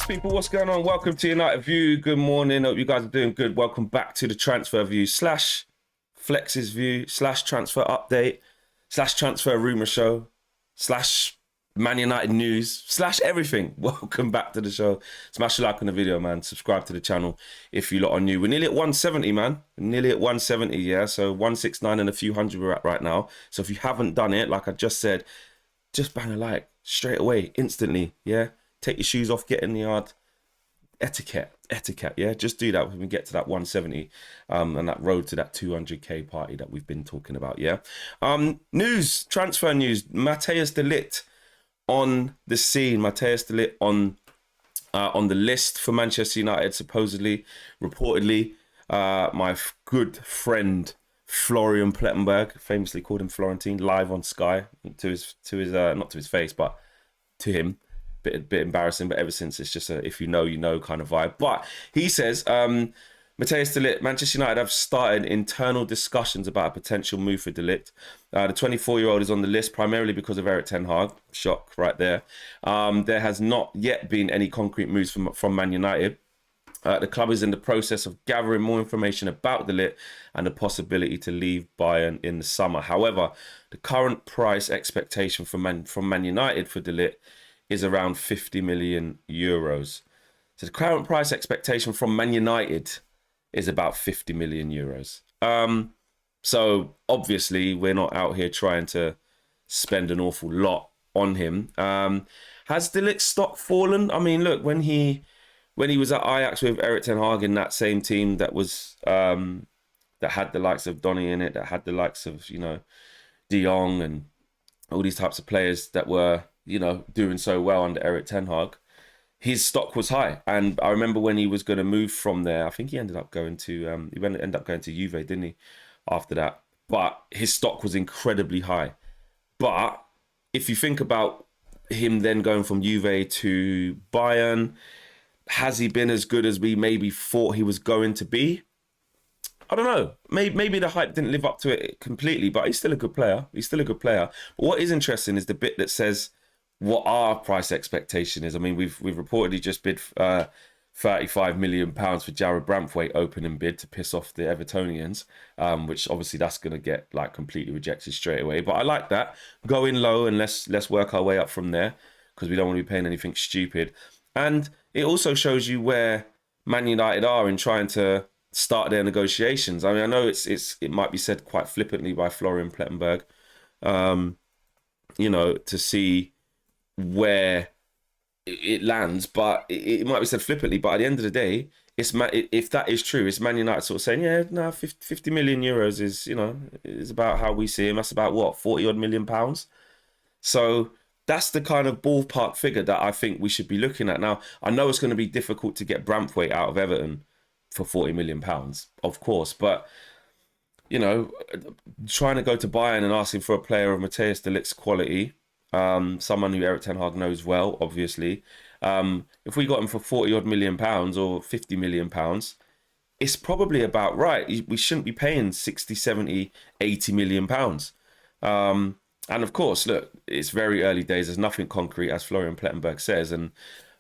People, what's going on? Welcome to United View. Good morning. Hope you guys are doing good. Welcome back to the Transfer View / Flex's View / Transfer Update / Transfer Rumour Show / Man United News / everything. Welcome back to the show. Smash a like on the video, man. Subscribe to the channel if you lot are new. We're nearly at 170, man. We're nearly at 170, yeah? So 169 and a few hundred we're at right now. So if you haven't done it, like I just said, just bang a like straight away, instantly, yeah? Take your shoes off, get in the yard. Etiquette, yeah? Just do that when we get to that 170 and that road to that 200k party that we've been talking about, yeah? Transfer news. Matthijs de Ligt on the scene. Matthijs de Ligt on the list for Manchester United, supposedly, reportedly. My good friend Florian Plettenberg, famously called him Florentine, live on Sky, to his not to his face, but to him. Bit embarrassing, but ever since it's just a if you know, you know kind of vibe. But he says, Matthijs de Ligt, Manchester United have started internal discussions about a potential move for de Ligt. The 24-year-old is on the list primarily because of Erik ten Hag. Shock right there. There has not yet been any concrete moves from Man United. The club is in the process of gathering more information about de Ligt and the possibility to leave Bayern in the summer. However, the current price expectation from Man United for de Ligt is around 50 million euros. So the current price expectation from Man United is about 50 million euros. So obviously we're not out here trying to spend an awful lot on him. Has de Ligt's stock fallen? I mean, look, when he was at Ajax with Erik ten Hag in that same team that was that had the likes of Donny in it, that had the likes of, you know, De Jong and all these types of players that were, you know, doing so well under Erik ten Hag, his stock was high. And I remember when he was going to move from there, I think he ended up going to Juve, didn't he, after that? But his stock was incredibly high. But if you think about him then going from Juve to Bayern, has he been as good as we maybe thought he was going to be? I don't know. Maybe the hype didn't live up to it completely, but he's still a good player. But what is interesting is the bit that says what our price expectation is. I mean, we've reportedly just bid £35 million for Jarrad Branthwaite opening bid to piss off the Evertonians, which obviously that's going to get like completely rejected straight away. But I like that. Go in low and let's work our way up from there, because we don't want to be paying anything stupid. And it also shows you where Man United are in trying to start their negotiations. I mean, I know it might be said quite flippantly by Florian Plettenberg, you know, to see where it lands, but it might be said flippantly, but at the end of the day, if that is true, it's Man United sort of saying, yeah, no, 50 million euros is, you know, is about how we see him. That's about what, 40 odd million pounds. So that's the kind of ballpark figure that I think we should be looking at. Now, I know it's going to be difficult to get Branthwaite out of Everton for 40 million pounds, of course, but you know, trying to go to Bayern and asking for a player of Matthijs de Ligt's quality, someone who Erik ten Hag knows well, obviously. If we got him for 40 odd million pounds or 50 million pounds, it's probably about right. We shouldn't be paying 60, 70, 80 million pounds. And of course, look, it's very early days. There's nothing concrete, as Florian Plettenberg says. And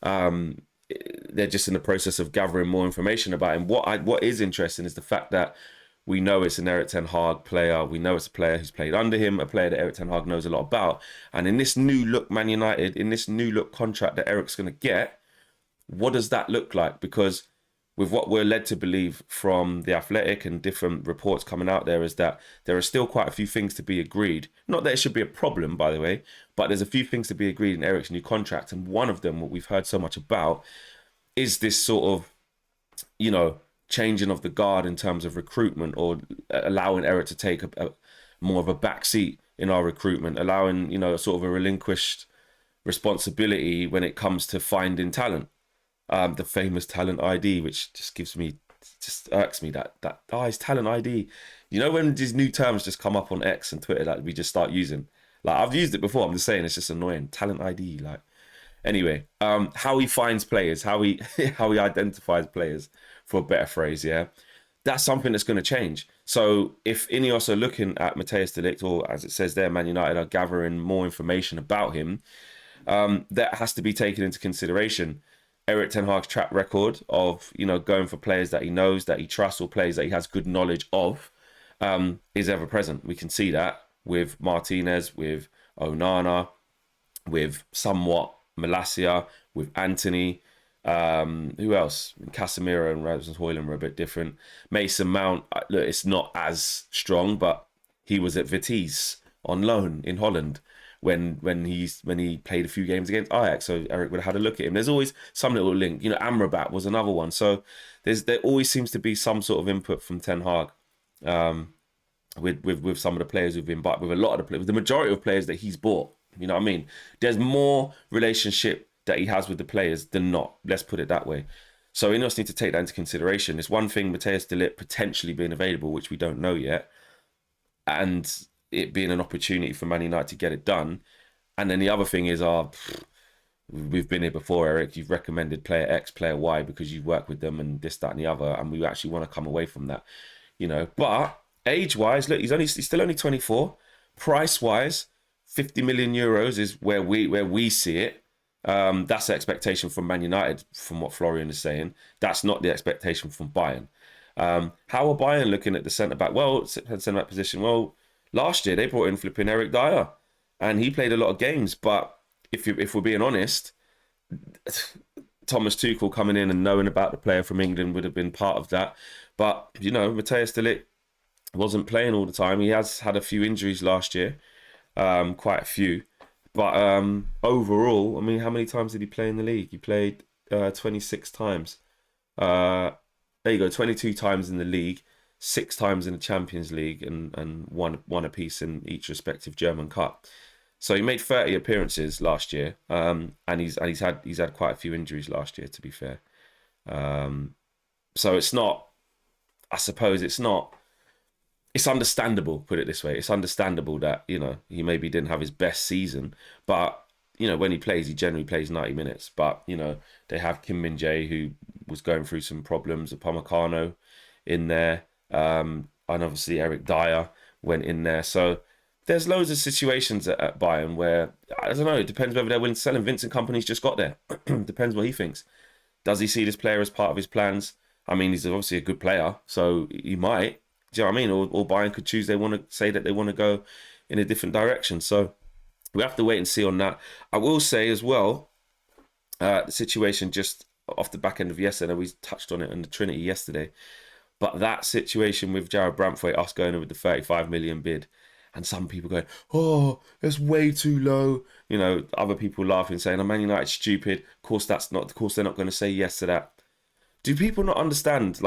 they're just in the process of gathering more information about him. What is interesting is the fact that we know it's an Erik ten Hag player. We know it's a player who's played under him, a player that Erik ten Hag knows a lot about. And in this new look Man United, in this new look contract that Erik's going to get, what does that look like? Because with what we're led to believe from The Athletic and different reports coming out there is that there are still quite a few things to be agreed. Not that it should be a problem, by the way, but there's a few things to be agreed in Erik's new contract. And one of them, what we've heard so much about, is this sort of, you know, changing of the guard in terms of recruitment, or allowing Erik to take a more of a back seat in our recruitment, allowing, you know, sort of a relinquished responsibility when it comes to finding talent. The famous talent ID, which just irks me that his talent ID. You know, when these new terms just come up on X and Twitter that we just start using. Like, I've used it before, I'm just saying it's just annoying. Talent ID, like. Anyway, how he finds players, how he identifies players, for a better phrase, yeah, that's something that's going to change. So if Ineos are looking at Matthijs de Ligt, or as it says there, Man United are gathering more information about him, that has to be taken into consideration. Eric Ten Hag's track record of, going for players that he knows, that he trusts, or players that he has good knowledge of, is ever present. We can see that with Martinez, with Onana, with somewhat Malacia, with Anthony. Who else? Casemiro and Rasmus Højlund were a bit different. Mason Mount, look, it's not as strong, but he was at Vitesse on loan in Holland when he played a few games against Ajax. So Eric would have had a look at him. There's always some little link. Amrabat was another one. So there always seems to be some sort of input from Ten Hag. With some of the players who've been bought, with a lot of the players, with the majority of players that he's bought. You know what I mean? There's more relationship that he has with the players than not. Let's put it that way. So we just need to take that into consideration. It's one thing, Matthias de Ligt potentially being available, which we don't know yet, and it being an opportunity for Man United to get it done. And then the other thing is, we've been here before, Eric. You've recommended player X, player Y because you've worked with them and this, that, and the other, and we actually want to come away from that. But age-wise, look, he's still only 24. Price-wise, 50 million euros is where we see it. That's the expectation from Man United, from what Florian is saying. That's not the expectation from Bayern. How are Bayern looking at the centre-back? Well, centre-back position. Well, last year they brought in flipping Eric Dyer, and he played a lot of games. But if we're being honest, Thomas Tuchel coming in and knowing about the player from England would have been part of that. But, Matthias de Ligt wasn't playing all the time. He has had a few injuries last year, quite a few. But overall, I mean, how many times did he play in the league? He played 26 times. There you go, 22 times in the league, 6 times in the Champions League, and one apiece in each respective German Cup. So he made 30 appearances last year, and he's had quite a few injuries last year, to be fair. So it's not. I suppose it's not. It's understandable, put it this way. It's understandable that, he maybe didn't have his best season. But, when he plays, he generally plays 90 minutes. But, they have Kim Min-jae, who was going through some problems, Upamecano in there. And obviously Eric Dyer went in there. So there's loads of situations at Bayern where, I don't know, it depends whether they're willing to sell him. Vincent Kompany's just got there. Depends what he thinks. Does he see this player as part of his plans? I mean, he's obviously a good player, so he might. Do you know what I mean? Or Bayern could choose, they want to say that they want to go in a different direction. So we have to wait and see on that. I will say as well, the situation just off the back end of yesterday, we touched on it in the Trinity yesterday, but that situation with Jared Brantwaite, us going in with the 35 million bid, and some people going, oh, it's way too low. Other people laughing, saying, oh, Man United's stupid. Of course they're not going to say yes to that. Do people not understand,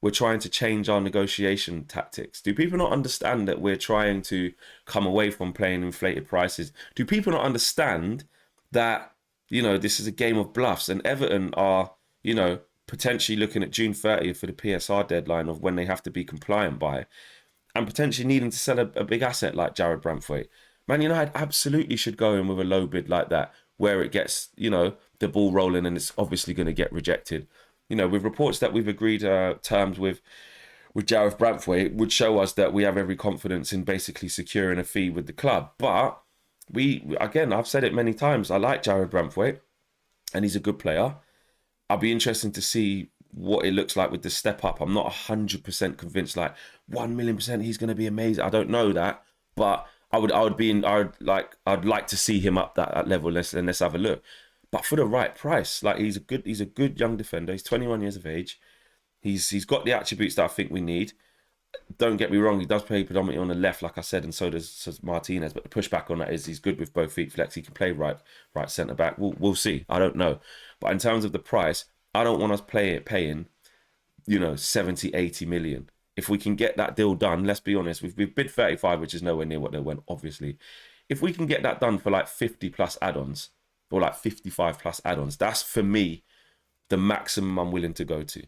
we're trying to change our negotiation tactics? Do people not understand that we're trying to come away from playing inflated prices? Do people not understand that, this is a game of bluffs, and Everton are, potentially looking at June 30th for the PSR deadline of when they have to be compliant by, and potentially needing to sell a big asset like Jared Brantwaite? Man United absolutely should go in with a low bid like that, where it gets, the ball rolling, and it's obviously going to get rejected. With reports that we've agreed terms with Jared Brantwaite would show us that we have every confidence in basically securing a fee with the club. But I've said it many times, I like Jared Brantwaite, and he's a good player. I'll be interested to see what it looks like with the step up. I'm not 100% convinced, 1 million% he's going to be amazing. I don't know that, but I'd like to see him up that level. Let's have a look. But for the right price, he's a good young defender. He's 21 years of age. He's got the attributes that I think we need. Don't get me wrong, he does play predominantly on the left, like I said, and so does Martinez. But the pushback on that is he's good with both feet flex. He can play right centre back. We'll see. I don't know. But in terms of the price, I don't want us paying 70, 80 million. If we can get that deal done, let's be honest, we've bid 35, which is nowhere near what they went, obviously. If we can get that done for 50 plus add-ons, or 55 plus add-ons, that's for me the maximum I'm willing to go to.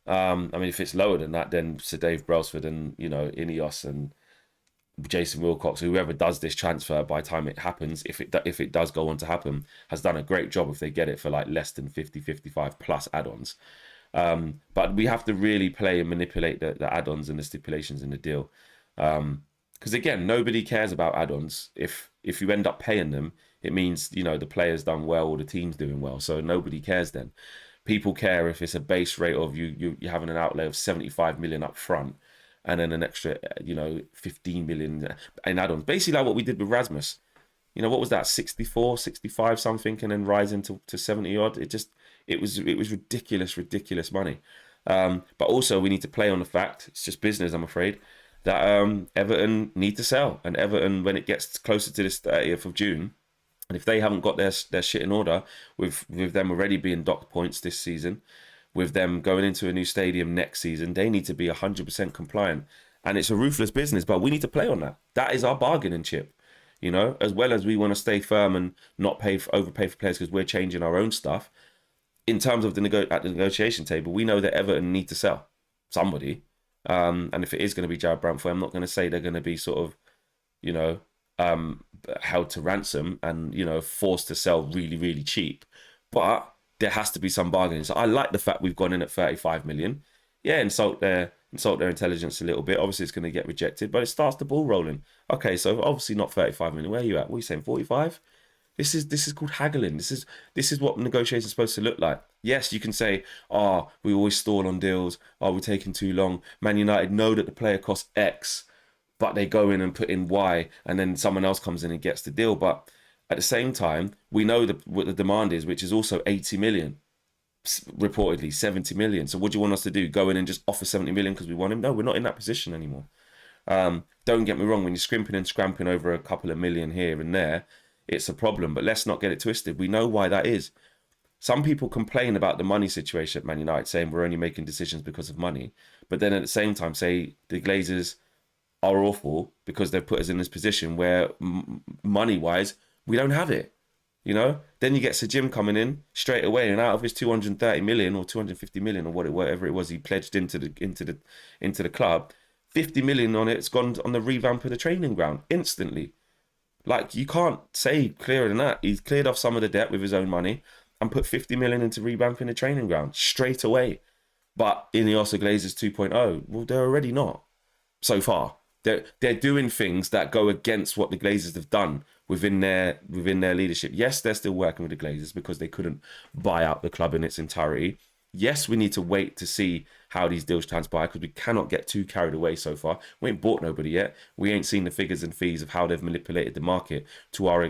I mean, if it's lower than that, then Sir Dave Brailsford and Ineos and Jason Wilcox, whoever does this transfer by the time it happens, if it does go on to happen, has done a great job if they get it for less than 50, 55 plus add-ons. But we have to really play and manipulate the add-ons and the stipulations in the deal. Because again, nobody cares about add-ons if if you end up paying them, it means, you know, the player's done well or the team's doing well. So nobody cares then. People care if it's a base rate of you're having an outlay of 75 million up front and then an extra, you know, 15 million in add-ons. Basically like what we did with Rasmus. You know, what was that, 64, 65 something, and then rising to 70 odd. It was ridiculous money. But also we need to play on the fact, it's just business, I'm afraid, that Everton need to sell. And Everton, when it gets closer to this 30th of June, and if they haven't got their shit in order, with them already being docked points this season, with them going into a new stadium next season, they need to be 100% compliant. And it's a ruthless business, but we need to play on that. That is our bargaining chip. You know, as well as we want to stay firm and not overpay for players because we're changing our own stuff. In terms of at the negotiation table, we know that Everton need to sell somebody. And if it is going to be Jared Brantford, I'm not going to say they're going to be sort of, you know, held to ransom and, you know, forced to sell really, really cheap. But there has to be some bargaining. So I like the fact we've gone in at 35 million. Yeah, insult their intelligence a little bit. Obviously, it's going to get rejected, but it starts the ball rolling. Okay, so obviously not 35 million. Where are you at? What are you saying? 45? This is called haggling. This is what negotiations are supposed to look like. Yes, you can say, we always stall on deals. We're taking too long. Man United know that the player costs X, but they go in and put in Y, and then someone else comes in and gets the deal. But at the same time, we know what the demand is, which is also 80 million. Reportedly 70 million. So what do you want us to do? Go in and just offer 70 million because we want him? No, we're not in that position anymore. Don't get me wrong, when you're scrimping and scramping over a couple of million here and there, it's a problem. But let's not get it twisted. We know why that is. Some people complain about the money situation at Man United, saying we're only making decisions because of money. But then at the same time say the Glazers are awful because they've put us in this position where money-wise, we don't have it. You know, then you get Sir Jim coming in straight away, and out of his 230 million or 250 million or whatever it was he pledged into the club, 50 million on it's gone on the revamp of the training ground instantly. Like, you can't say clearer than that. He's cleared off some of the debt with his own money and put 50 million into revamping the training ground straight away. But Ineos Glazers 2.0, well, they're already not so far. They're doing things that go against what the Glazers have done within their leadership. Yes, they're still working with the Glazers because they couldn't buy out the club in its entirety. Yes, we need to wait to see how these deals transpire because we cannot get too carried away so far. We ain't bought nobody yet. We ain't seen the figures and fees of how they've manipulated the market to our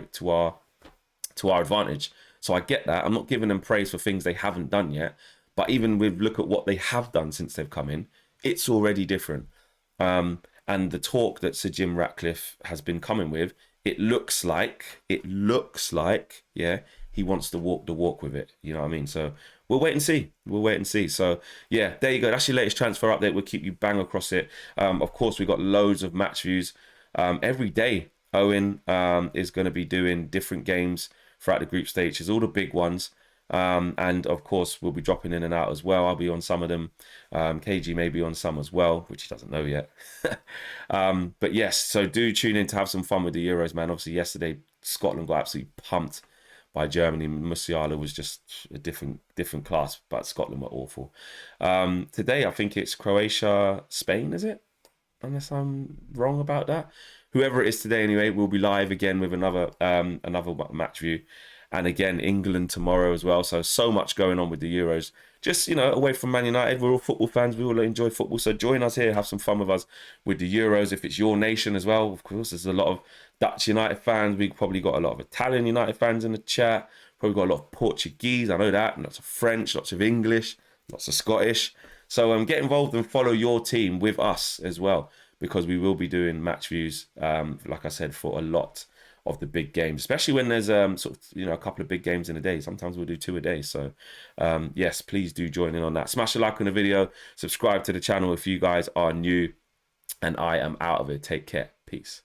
advantage. So I get that. I'm not giving them praise for things they haven't done yet. But even look at what they have done since they've come in, it's already different. And the talk that Sir Jim Ratcliffe has been coming with, it looks like, yeah, he wants to walk the walk with it. You know what I mean? So we'll wait and see. So yeah, there you go. That's your latest transfer update. We'll keep you bang across it. Of course, we've got loads of match views. Every day, Owen is going to be doing different games throughout the group stages, all the big ones. And of course, we'll be dropping in and out as well. I'll be on some of them. KG may be on some as well, which he doesn't know yet. But yes, so do tune in to have some fun with the Euros, man. Obviously, yesterday, Scotland got absolutely pumped by Germany. Musiala was just a different class, but Scotland were awful. Today, I think it's Croatia, Spain, is it? Unless I'm wrong about that. Whoever it is today, anyway, we'll be live again with another match view. And again, England tomorrow as well. So much going on with the Euros. Just, you know, away from Man United, we're all football fans. We all enjoy football. So join us here, have some fun with us with the Euros. If it's your nation as well, of course, there's a lot of Dutch United fans. We've probably got a lot of Italian United fans in the chat. Probably got a lot of Portuguese. I know that. And lots of French, lots of English, lots of Scottish. So get involved and follow your team with us as well, because we will be doing match views, like I said, for a lot of the big games, especially when there's sort of, you know, a couple of big games in a day. Sometimes we'll do 2 a day. So yes, please do join in on that. Smash a like on the video, subscribe to the channel if you guys are new, and I am out of it. Take care. Peace.